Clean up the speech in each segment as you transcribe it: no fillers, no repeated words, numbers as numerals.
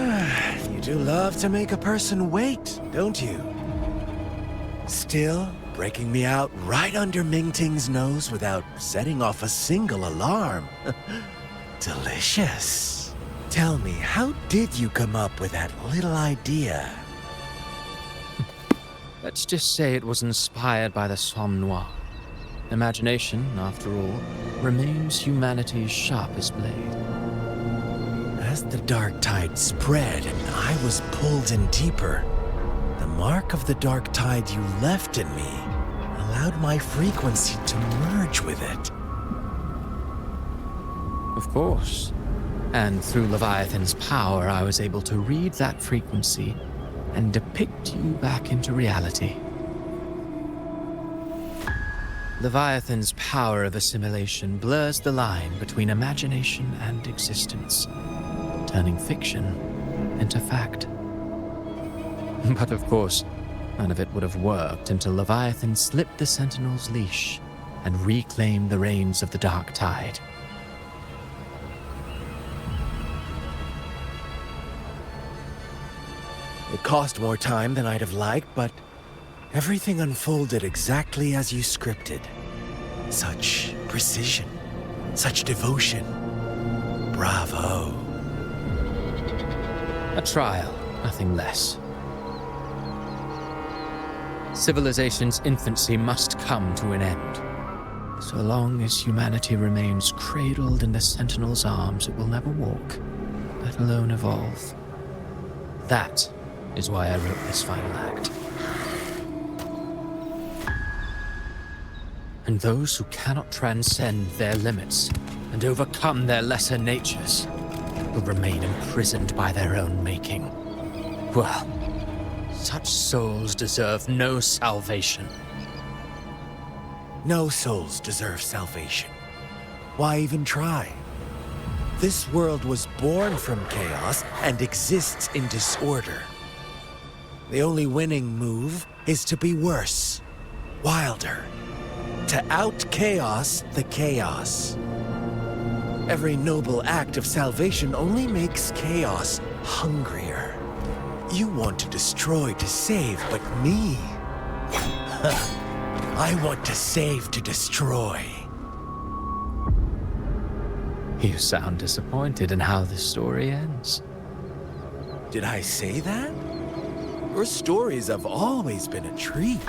You do love to make a person wait, don't you? Still, breaking me out right under Mingting's nose without setting off a single alarm. Delicious. Tell me, how did you come up with that little idea? Let's just say it was inspired by the Somme Noir. Imagination, after all, remains humanity's sharpest blade. As the dark tide spread and I was pulled in deeper, the mark of the dark tide you left in me allowed my frequency to merge with it. Of course. And through Leviathan's power, I was able to read that frequency and depict you back into reality. Leviathan's power of assimilation blurs the line between imagination and existence, turning fiction into fact. But of course, none of it would have worked until Leviathan slipped the Sentinel's leash and reclaimed the reins of the dark tide. It cost more time than I'd have liked, but everything unfolded exactly as you scripted. Such precision, such devotion. Bravo. A trial, nothing less. Civilization's infancy must come to an end. So long as humanity remains cradled in the Sentinel's arms, it will never walk, let alone evolve. That is why I wrote this final act. And those who cannot transcend their limits and overcome their lesser natures will remain imprisoned by their own making. Well, such souls deserve no salvation. No souls deserve salvation. Why even try? This world was born from chaos and exists in disorder. The only winning move is to be worse, wilder, to out-chaos the chaos. Every noble act of salvation only makes chaos hungrier. You want to destroy to save, but me? I want to save to destroy. You sound disappointed in how this story ends. Did I say that? Your stories have always been a treat.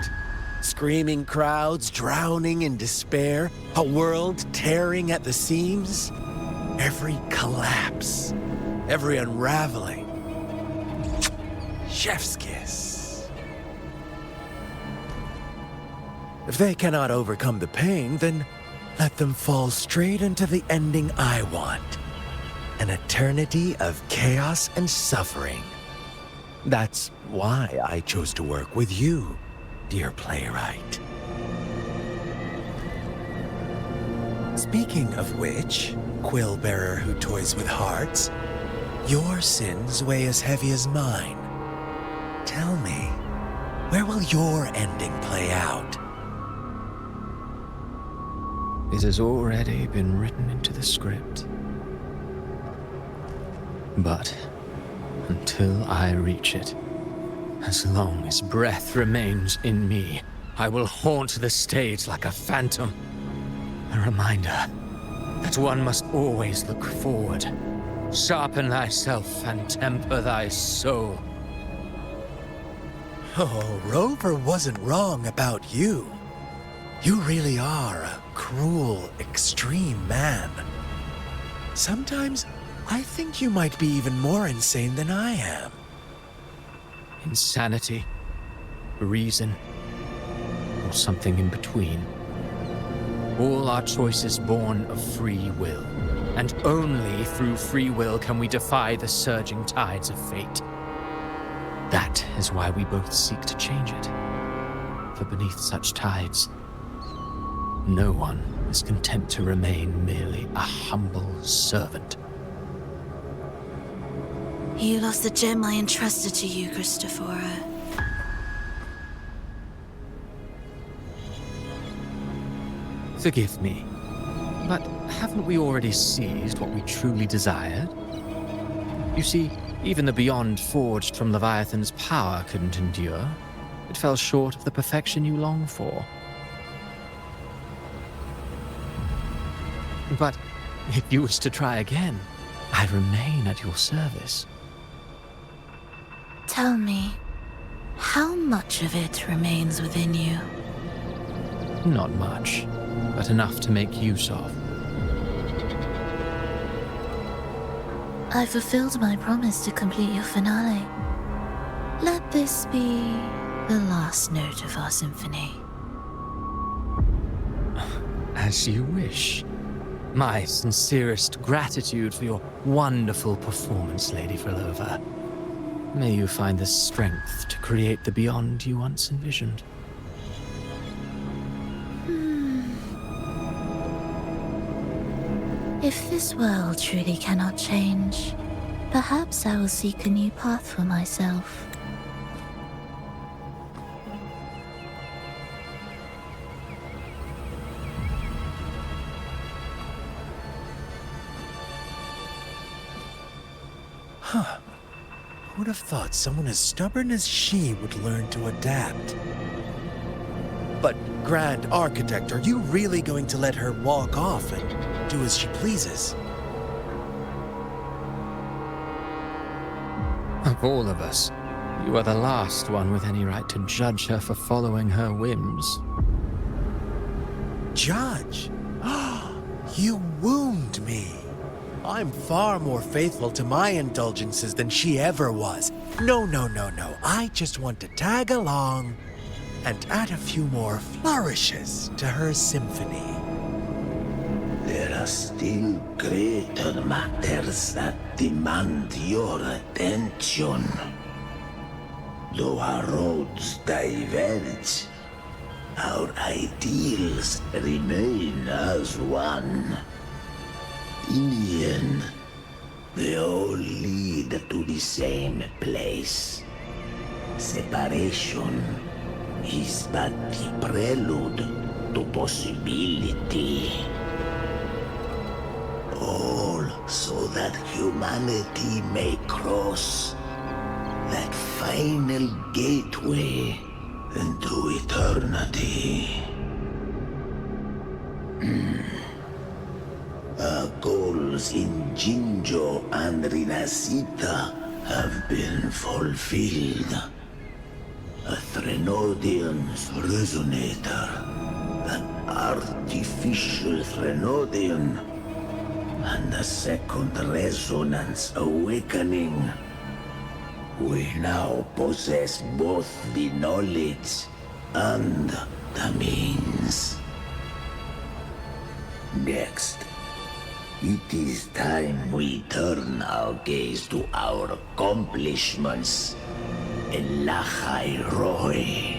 Screaming crowds drowning in despair, a world tearing at the seams. Every collapse, every unraveling. Chef's kiss. If they cannot overcome the pain, then let them fall straight into the ending I want. An eternity of chaos and suffering. That's why I chose to work with you, dear playwright. Speaking of which, quill bearer who toys with hearts, your sins weigh as heavy as mine. Tell me, where will your ending play out? It has already been written into the script. But until I reach it, as long as breath remains in me, I will haunt the stage like a phantom. A reminder that one must always look forward. Sharpen thyself and temper thy soul. Oh, Rover wasn't wrong about you. You really are a cruel, extreme man. Sometimes I think you might be even more insane than I am. Insanity, reason, or something in between. All our choices born of free will, and only through free will can we defy the surging tides of fate. That is why we both seek to change it. For beneath such tides, no one is content to remain merely a humble servant. You lost the gem I entrusted to you, Christophora. Forgive me, but haven't we already seized what we truly desired? You see, Even the beyond forged from Leviathan's power couldn't endure. It fell short of the perfection you long for. But if you wish to try again, I remain at your service. Tell me, how much of it remains within you? Not much, but enough to make use of. I fulfilled my promise to complete your finale. Let this be the last note of our symphony. As you wish. My sincerest gratitude for your wonderful performance, Lady Frilova. May you find the strength to create the beyond you once envisioned. If this world truly cannot change, perhaps I will seek a new path for myself. Huh. Who'd have thought someone as stubborn as she would learn to adapt? But, Grand Architect, are you really going to let her walk off and do as she pleases? Of all of us, you are the last one with any right to judge her for following her whims. Judge? You wound me. I'm far more faithful to my indulgences than she ever was. No. I just want to tag along and add a few more flourishes to her symphony. There are still greater matters that demand your attention. Though our roads diverge, our ideals remain as one. In the end, they all lead to the same place. Separation is but the prelude to possibility. All so that humanity may cross that final gateway into eternity. Our goals in Jinjo and Rinasita have been fulfilled. A Threnodian's resonator, an artificial Threnodian, and a second resonance awakening. We now possess both the knowledge and the means. Next, it is time we turn our gaze to our accomplishments in Lahai Roy.